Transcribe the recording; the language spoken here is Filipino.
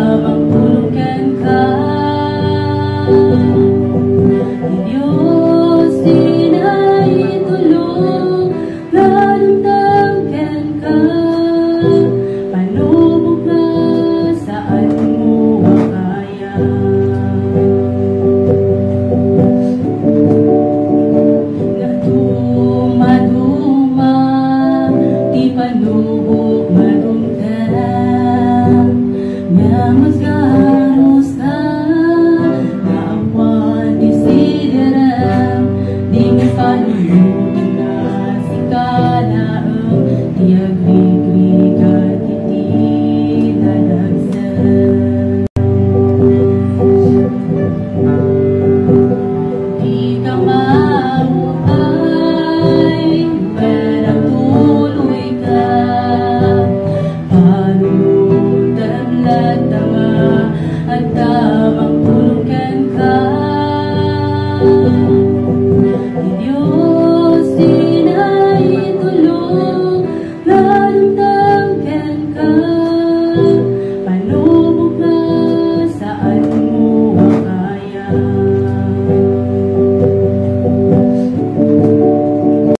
tamang tulungan ka. Diyos inaitulong, lalong-tanggan ka. Panubog ka, saan mo makaya. Naduma-duma, di panubog madunggan. Mas garos ka, naawan di siderang, di misalulugin na si kalaang, di agrigrig at itinalagsan. Di ka mabuhay, pero tuloy ka, at tamang tulungan ka. Diyos inaitulong, lalong-tanggan ka.